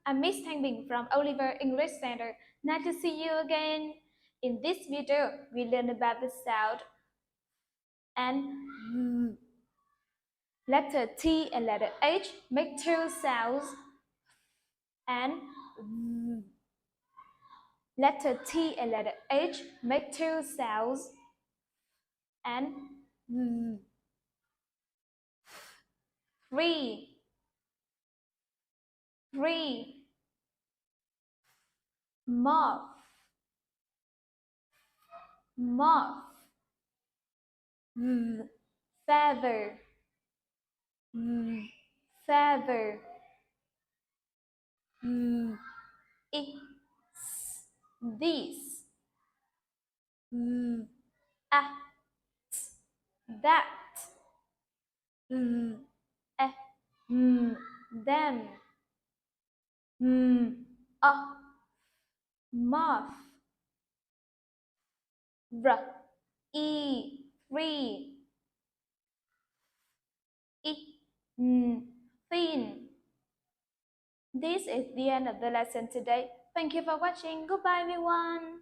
I'm Miss Thanh Bình from Oliver English Center. Nice to see you again. In this video, we learn about the sound and letter T and letter H make two sounds, and letter T and letter H make two sounds, and three, moth, feather, feather, it's, this, at, that, them, a, moth, free, thin. This is the end of the lesson today. Thank you for watching. Goodbye, everyone.